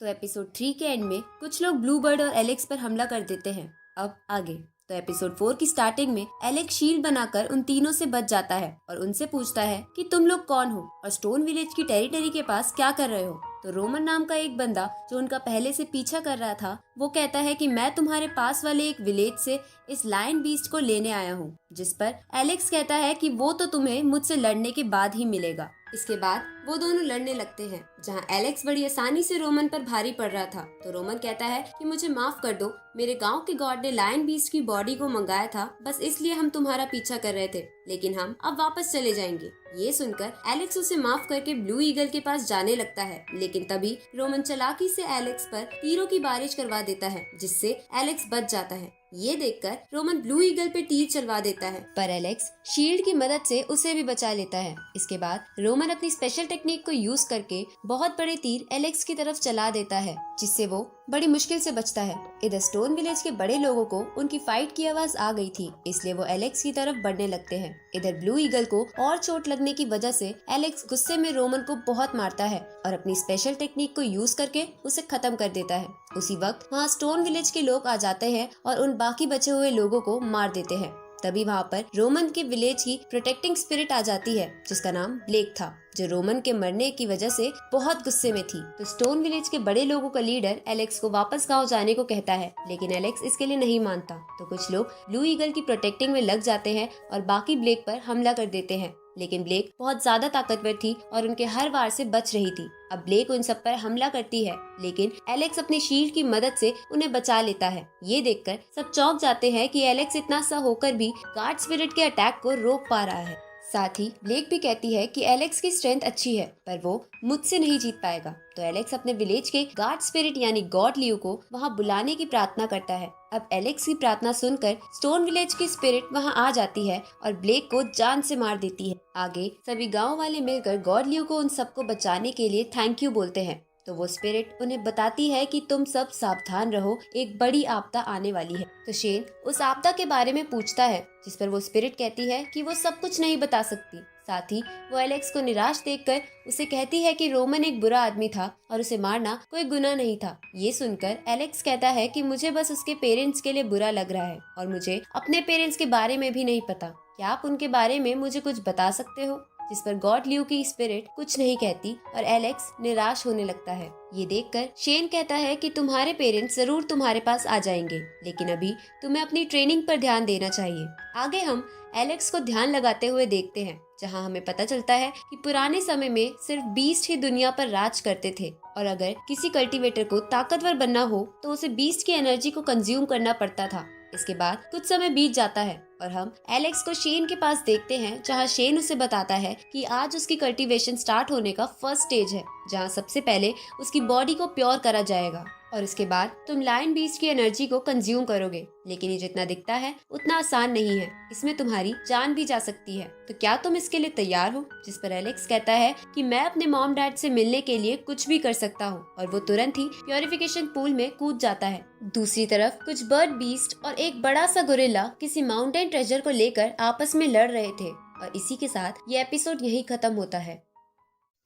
तो एपिसोड 3 के एंड में कुछ लोग ब्लू बर्ड और एलेक्स पर हमला कर देते हैं। अब आगे तो एपिसोड 4 की स्टार्टिंग में एलेक्स शील्ड बनाकर उन तीनों से बच जाता है और उनसे पूछता है कि तुम लोग कौन हो और स्टोन विलेज की टेरिटरी के पास क्या कर रहे हो। तो रोमन नाम का एक बंदा जो उनका पहले से पीछा कर रहा था वो कहता है कि मैं तुम्हारे पास वाले एक विलेज से इस लायन बीस्ट को लेने आया हूँ, जिस पर एलेक्स कहता है कि वो तो तुम्हें मुझसे लड़ने के बाद ही मिलेगा। इसके बाद वो दोनों लड़ने लगते हैं, जहां एलेक्स बड़ी आसानी से रोमन पर भारी पड़ रहा था। तो रोमन कहता है कि मुझे माफ कर दो, मेरे गांव के गॉड ने लायन बीस्ट की बॉडी को मंगाया था, बस इसलिए हम तुम्हारा पीछा कर रहे थे, लेकिन हम अब वापस चले जाएंगे। ये सुनकर एलेक्स उसे माफ करके ब्लू ईगल के पास जाने लगता है, लेकिन तभी रोमन चालाकी से एलेक्स पर तीरों की बारिश करवा देता है, जिससे एलेक्स बच जाता है। ये देखकर रोमन ब्लू ईगल पे तीर चलवा देता है, पर एलेक्स शील्ड की मदद से उसे भी बचा लेता है। इसके बाद रोमन अपनी स्पेशल टेक्निक को यूज करके बहुत बड़े तीर एलेक्स की तरफ चला देता है, जिससे वो बड़ी मुश्किल से बचता है। इधर स्टोन विलेज के बड़े लोगों को उनकी फाइट की आवाज आ गई थी, इसलिए वो एलेक्स की तरफ बढ़ने लगते हैं। इधर ब्लू ईगल को और चोट लगने की वजह से एलेक्स गुस्से में रोमन को बहुत मारता है और अपनी स्पेशल टेक्निक को यूज करके उसे खत्म कर देता है। उसी वक्त वहाँ स्टोन विलेज के लोग आ जाते हैं और उन बाकी बचे हुए लोगों को मार देते हैं। तभी वहाँ पर रोमन के विलेज की प्रोटेक्टिंग स्पिरिट आ जाती है, जिसका नाम ब्लेक था, जो रोमन के मरने की वजह से बहुत गुस्से में थी। तो स्टोन विलेज के बड़े लोगों का लीडर एलेक्स को वापस गांव जाने को कहता है, लेकिन एलेक्स इसके लिए नहीं मानता। तो कुछ लोग ब्लू ईगल की प्रोटेक्टिंग में लग जाते हैं और बाकी ब्लेक पर हमला कर देते हैं, लेकिन ब्लेक बहुत ज्यादा ताकतवर थी और उनके हर वार से बच रही थी। अब ब्लेक उन सब पर हमला करती है, लेकिन एलेक्स अपनी शील्ड की मदद से उन्हें बचा लेता है। ये देखकर सब चौंक जाते हैं कि एलेक्स इतना सा होकर भी गार्ड स्पिरिट के अटैक को रोक पा रहा है। साथ ही ब्लेक भी कहती है कि एलेक्स की स्ट्रेंथ अच्छी है, पर वो मुझसे नहीं जीत पाएगा। तो एलेक्स अपने विलेज के गार्ड स्पिरिट यानी गॉड लियो को वहाँ बुलाने की प्रार्थना करता है। अब एलेक्स की प्रार्थना सुनकर स्टोन विलेज की स्पिरिट वहाँ आ जाती है और ब्लेक को जान से मार देती है। आगे सभी गांव वाले मिलकर गॉड लियो को उन सबको बचाने के लिए थैंक यू बोलते हैं। तो वो स्पिरिट उन्हें बताती है कि तुम सब सावधान रहो, एक बड़ी आपदा आने वाली है। तो शेन उस आपदा के बारे में पूछता है, जिस पर वो स्पिरिट कहती है कि वो सब कुछ नहीं बता सकती। साथ ही वो एलेक्स को निराश देखकर उसे कहती है कि रोमन एक बुरा आदमी था और उसे मारना कोई गुनाह नहीं था। ये सुनकर एलेक्स कहता है कि मुझे बस उसके पेरेंट्स के लिए बुरा लग रहा है और मुझे अपने पेरेंट्स के बारे में भी नहीं पता। क्या आप उनके बारे में मुझे कुछ बता सकते हो? जिस पर गॉड लियो की स्पिरिट कुछ नहीं कहती और एलेक्स निराश होने लगता है। ये देखकर शेन कहता है कि तुम्हारे पेरेंट्स जरूर तुम्हारे पास आ जाएंगे, लेकिन अभी तुम्हें अपनी ट्रेनिंग पर ध्यान देना चाहिए। आगे हम एलेक्स को ध्यान लगाते हुए देखते हैं, जहां हमें पता चलता है कि पुराने समय में सिर्फ बीस्ट ही दुनिया पर राज करते थे और अगर किसी कल्टीवेटर को ताकतवर बनना हो तो उसे बीस्ट की एनर्जी को कंज्यूम करना पड़ता था। इसके बाद कुछ समय बीत जाता है और हम एलेक्स को शेन के पास देखते हैं, जहां शेन उसे बताता है कि आज उसकी कल्टीवेशन स्टार्ट होने का फर्स्ट स्टेज है, जहां सबसे पहले उसकी बॉडी को प्योर करा जाएगा और उसके बाद तुम लायन बीस्ट की एनर्जी को कंज्यूम करोगे। लेकिन ये जितना दिखता है उतना आसान नहीं है, इसमें तुम्हारी जान भी जा सकती है। तो क्या तुम इसके लिए तैयार हो? जिस पर एलेक्स कहता है कि मैं अपने मॉम डैड से मिलने के लिए कुछ भी कर सकता हूँ और वो तुरंत ही प्योरिफिकेशन पूल में कूद जाता है। दूसरी तरफ कुछ बर्ड बीस्ट और एक बड़ा सा गोरिल्ला किसी माउंटेन ट्रेजर को लेकर आपस में लड़ रहे थे और इसी के साथ ये एपिसोड यही खत्म होता है।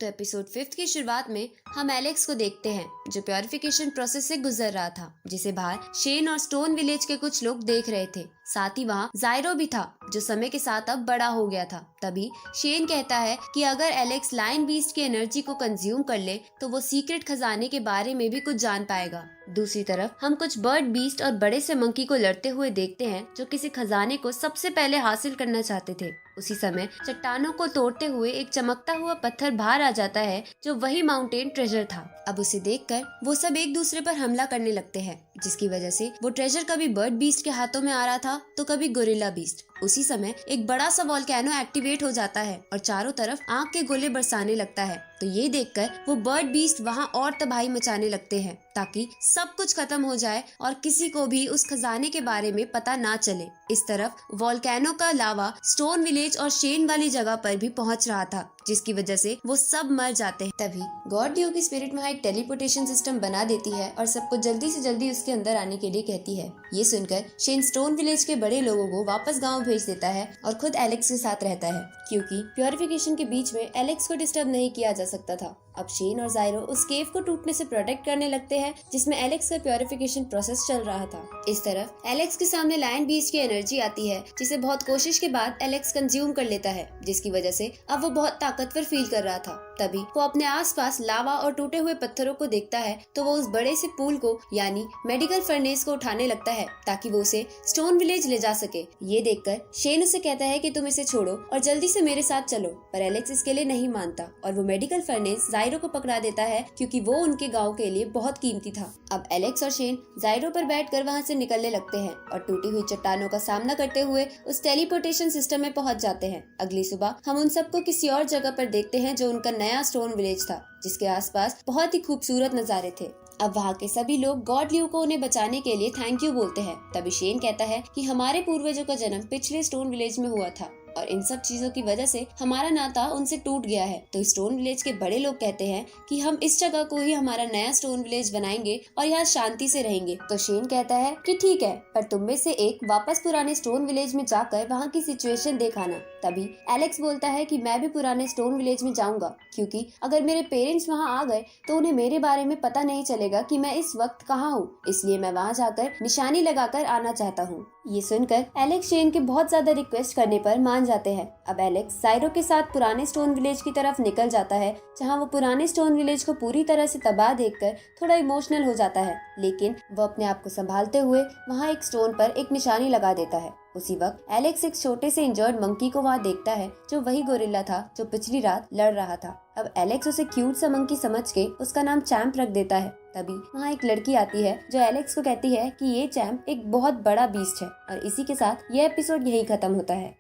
तो एपिसोड 5 की शुरुआत में हम एलेक्स को देखते हैं, जो प्योरिफिकेशन प्रोसेस से गुजर रहा था, जिसे बाहर शेन और स्टोन विलेज के कुछ लोग देख रहे थे। साथ ही वहाँ जायरो भी था, जो समय के साथ अब बड़ा हो गया था। तभी शेन कहता है कि अगर एलेक्स लायन बीस्ट की एनर्जी को कंज्यूम कर ले तो वो सीक्रेट खजाने के बारे में भी कुछ जान पाएगा। दूसरी तरफ हम कुछ बर्ड बीस्ट और बड़े से मंकी को लड़ते हुए देखते हैं, जो किसी खजाने को सबसे पहले हासिल करना चाहते थे। उसी समय चट्टानों को तोड़ते हुए एक चमकता हुआ पत्थर बाहर आ जाता है, जो वही माउंटेन ट्रेजर था। अब उसे देखकर वो सब एक दूसरे पर हमला करने लगते हैं, जिसकी वजह से वो ट्रेजर कभी बर्ड बीस्ट के हाथों में आ रहा था तो कभी गोरिल्ला बीस्ट। उसी समय एक बड़ा सा वोल्केनो एक्टिवेट हो जाता है और चारों तरफ आग के गोले बरसाने लगता है। तो ये देखकर वो बर्ड बीस्ट वहाँ और तबाही मचाने लगते हैं, ताकि सब कुछ खत्म हो जाए और किसी को भी उस खजाने के बारे में पता ना चले। इस तरफ वोल्केनो का लावा स्टोन विलेज और शेन वाली जगह पर भी पहुंच रहा था, जिसकी वजह से वो सब मर जाते हैं। तभी गॉड लियो की स्पिरिट वहाँ एक टेलीपोर्टेशन सिस्टम बना देती है और सबको जल्दी से जल्दी उसके अंदर आने के लिए कहती है। ये सुनकर शेन स्टोन विलेज के बड़े लोगों को वापस गाँव भेज देता है और खुद एलेक्स के साथ रहता है, क्योंकि प्योरिफिकेशन के बीच में एलेक्स को डिस्टर्ब नहीं किया जा सकता था। अब शेन और जायरो उस केव को टूटने से प्रोटेक्ट करने लगते हैं जिसमें एलेक्स का प्योरिफिकेशन प्रोसेस चल रहा था। इस तरफ एलेक्स के सामने लायन बीस्ट की एनर्जी आती है जिसे बहुत कोशिश के बाद एलेक्स कंज्यूम कर लेता है, जिसकी वजह से अब वो बहुत ताकतवर फील कर रहा था। तभी वो अपने आसपास लावा और टूटे हुए पत्थरों को देखता है तो वो उस बड़े से पूल को यानी मेडिकल फर्नेस को उठाने लगता है ताकि वो उसे स्टोन विलेज ले जा सके। ये देखकर शेन उसे कहता है कि तुम इसे छोड़ो और जल्दी से मेरे साथ चलो, पर एलेक्स इसके लिए नहीं मानता और वो मेडिकल फर्नेस जायरो को पकड़ा देता है क्योंकि वो उनके गाँव के लिए बहुत कीमती था। अब एलेक्स और शेन जायरो पर बैठकर वहाँ से निकलने लगते हैं और टूटी हुई चट्टानों का सामना करते हुए उस टेलीपोर्टेशन सिस्टम में पहुँच जाते हैं। अगली सुबह हम उन सबको किसी और जगह पर देखते हैं जो उनका नया स्टोन विलेज था, जिसके आसपास बहुत ही खूबसूरत नजारे थे। अब वहाँ के सभी लोग गॉड ल्यू को उन्हें बचाने के लिए थैंक यू बोलते हैं। तभी शेन कहता है कि हमारे पूर्वजों का जन्म पिछले स्टोन विलेज में हुआ था और इन सब चीजों की वजह से हमारा नाता उनसे टूट गया है। तो स्टोन विलेज के बड़े लोग कहते हैं कि हम इस जगह को ही हमारा नया स्टोन विलेज बनाएंगे और यहाँ शांति से रहेंगे। तो शेन कहता है कि ठीक है, पर तुम में से एक वापस पुराने स्टोन विलेज में जाकर वहाँ की सिचुएशन देखाना। तभी एलेक्स बोलता है कि मैं भी पुराने स्टोन विलेज में जाऊंगा, क्योंकि अगर मेरे पेरेंट्स वहाँ आ गए तो उन्हें मेरे बारे में पता नहीं चलेगा कि मैं इस वक्त कहाँ हूँ, इसलिए मैं वहाँ जाकर निशानी लगाकर आना चाहता हूँ। ये सुनकर एलेक्स शेन के बहुत ज्यादा रिक्वेस्ट करने पर मान जाते हैं। अब एलेक्स जायरो के साथ पुराने स्टोन विलेज की तरफ निकल जाता है, जहाँ वो पुराने स्टोन विलेज को पूरी तरह से तबाह देखकर थोड़ा इमोशनल हो जाता है, लेकिन वो अपने आप को संभालते हुए वहाँ एक स्टोन पर एक निशानी लगा देता है। उसी वक्त एलेक्स एक छोटे से इंजर्ड मंकी को वहाँ देखता है जो वही गोरिल्ला था जो पिछली रात लड़ रहा था। अब एलेक्स उसे क्यूट सा मंकी समझ के उसका नाम चैंप रख देता है। तभी वहाँ एक लड़की आती है जो एलेक्स को कहती है कि ये चैंप एक बहुत बड़ा बीस्ट है और इसी के साथ ये एपिसोड यही खत्म होता है।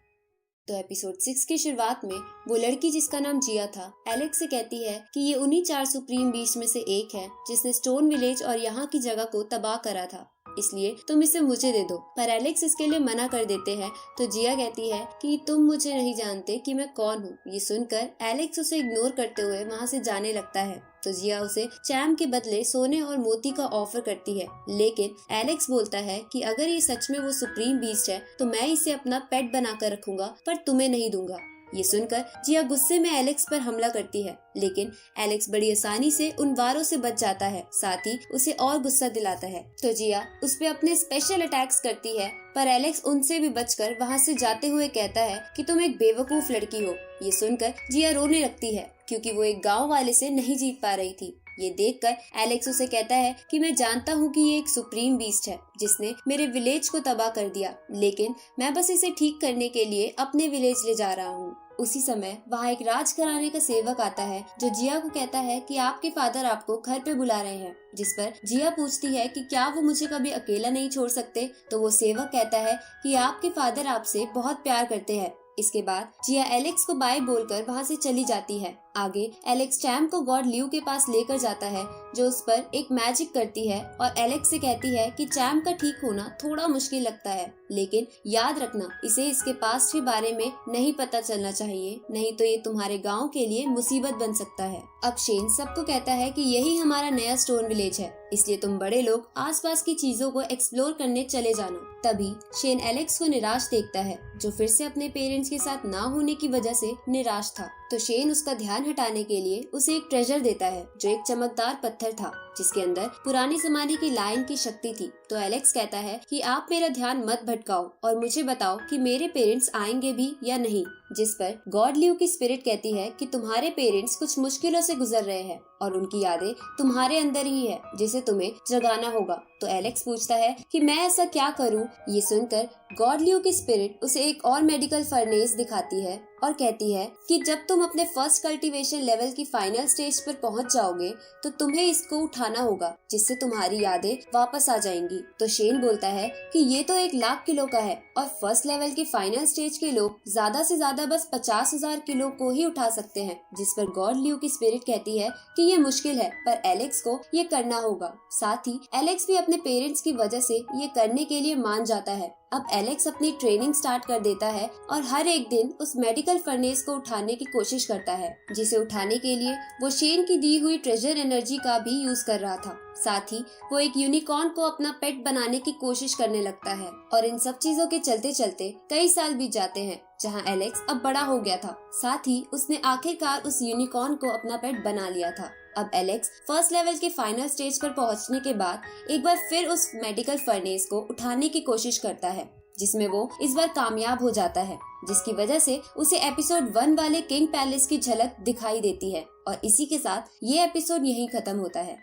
तो एपिसोड 6 की शुरुआत में वो लड़की जिसका नाम जिया था एलेक्स से कहती है कि ये उन्हीं 4 सुप्रीम बीस्ट में से एक है जिसने स्टोन विलेज और यहाँ की जगह को तबाह करा था, इसलिए तुम इसे मुझे दे दो। पर एलेक्स इसके लिए मना कर देते हैं। तो जिया कहती है कि तुम मुझे नहीं जानते कि मैं कौन हूँ। ये सुनकर एलेक्स उसे इग्नोर करते हुए वहाँ से जाने लगता है। तो जिया उसे चैम के बदले सोने और मोती का ऑफर करती है, लेकिन एलेक्स बोलता है कि अगर ये सच में वो सुप्रीम बीस्ट है तो मैं इसे अपना पेट बनाकर रखूंगा, पर तुम्हें नहीं दूंगा। ये सुनकर जिया गुस्से में एलेक्स पर हमला करती है, लेकिन एलेक्स बड़ी आसानी से उन वारों से बच जाता है, साथ ही उसे और गुस्सा दिलाता है। तो जिया उस पे अपने स्पेशल अटैक्स करती है, पर एलेक्स उनसे भी बचकर वहाँ से जाते हुए कहता है कि तुम एक बेवकूफ लड़की हो। ये सुनकर जिया रोने लगती है क्योंकि वो एक गाँव वाले से नहीं जीत पा रही थी। ये देखकर एलेक्स उसे कहता है कि मैं जानता हूँ कि ये एक सुप्रीम बीस्ट है जिसने मेरे विलेज को तबाह कर दिया, लेकिन मैं बस इसे ठीक करने के लिए अपने विलेज ले जा रहा हूँ। उसी समय वहाँ एक राजघराने का सेवक आता है जो जिया को कहता है कि आपके फादर आपको घर पे बुला रहे हैं, जिस पर जिया पूछती है कि क्या वो मुझे कभी अकेला नहीं छोड़ सकते। तो वो सेवक कहता है कि आपके फादर आपसे बहुत प्यार करते हैं। इसके बाद जिया एलेक्स को बाय बोलकर वहाँ से चली जाती है। आगे एलेक्स चैम्प को गॉड ल्यू के पास लेकर जाता है जो उस पर एक मैजिक करती है और एलेक्स से कहती है कि चैम्प का ठीक होना थोड़ा मुश्किल लगता है, लेकिन याद रखना इसे इसके पास्ट के बारे में नहीं पता चलना चाहिए, नहीं तो ये तुम्हारे गांव के लिए मुसीबत बन सकता है। अब शेन सबको कहता है कि यही हमारा नया स्टोन विलेज है, इसलिए तुम बड़े लोग आसपास की चीजों को एक्सप्लोर करने चले जाना। तभी शेन एलेक्स को निराश देखता है जो फिर से अपने पेरेंट्स के साथ ना होने की वजह से निराश था। तो शेन उसका ध्यान हटाने के लिए उसे एक ट्रेजर देता है जो एक चमकदार पत्थर था जिसके अंदर पुराने जमाने की लायन की शक्ति थी। तो एलेक्स कहता है कि आप मेरा ध्यान मत भटकाओ और मुझे बताओ कि मेरे पेरेंट्स आएंगे भी या नहीं, जिस पर गॉड ल्यू की स्पिरिट कहती है कि तुम्हारे पेरेंट्स कुछ मुश्किलों से गुजर रहे हैं और उनकी यादें तुम्हारे अंदर ही है जिसे तुम्हें जगाना होगा। तो एलेक्स पूछता है कि मैं ऐसा क्या करूं? ये सुनकर गॉड ल्यू की स्पिरिट उसे एक और मेडिकल फर्नेस दिखाती है और कहती है कि जब तुम अपने फर्स्ट कल्टीवेशन लेवल की फाइनल स्टेज पर पहुंच जाओगे तो तुम्हें इसको उठाना होगा जिससे तुम्हारी यादें वापस आ जाएंगी। तो शेन बोलता है कि ये तो 1,00,000 किलो का है और फर्स्ट लेवल की फाइनल स्टेज के लोग ज्यादा से ज्यादा बस 50,000 किलो को ही उठा सकते हैं, जिस पर गॉड ल्यू की स्पिरिट कहती है कि ये मुश्किल है पर एलेक्स को ये करना होगा। साथ ही एलेक्स भी अपने पेरेंट्स की वजह से ये करने के लिए मान जाता है। अब एलेक्स अपनी ट्रेनिंग स्टार्ट कर देता है और हर एक दिन उस मेडिकल फर्नेस को उठाने की कोशिश करता है, जिसे उठाने के लिए वो शेन की दी हुई ट्रेजर एनर्जी का भी यूज कर रहा था। साथ ही वो एक यूनिकॉर्न को अपना पेट बनाने की कोशिश करने लगता है और इन सब चीजों के चलते चलते कई साल बीत जाते हैं। जहाँ एलेक्स अब बड़ा हो गया था। साथ ही उसने आखिरकार उस यूनिकॉर्न को अपना पेट बना लिया था। अब एलेक्स फर्स्ट लेवल के फाइनल स्टेज पर पहुंचने के बाद एक बार फिर उस मेडिकल फर्नेस को उठाने की कोशिश करता है, जिसमें वो इस बार कामयाब हो जाता है, जिसकी वजह से उसे एपिसोड 1 वाले किंग पैलेस की झलक दिखाई देती है। और इसी के साथ ये एपिसोड यहीं खत्म होता है।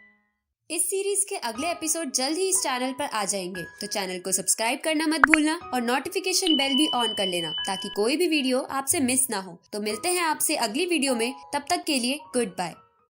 इस सीरीज के अगले एपिसोड जल्द ही इस चैनल पर आ जाएंगे, तो चैनल को सब्सक्राइब करना मत भूलना और नोटिफिकेशन बेल भी ऑन कर लेना ताकि कोई भी वीडियो आपसे मिस ना हो। तो मिलते हैं आपसे अगली वीडियो में, तब तक के लिए गुड बाय।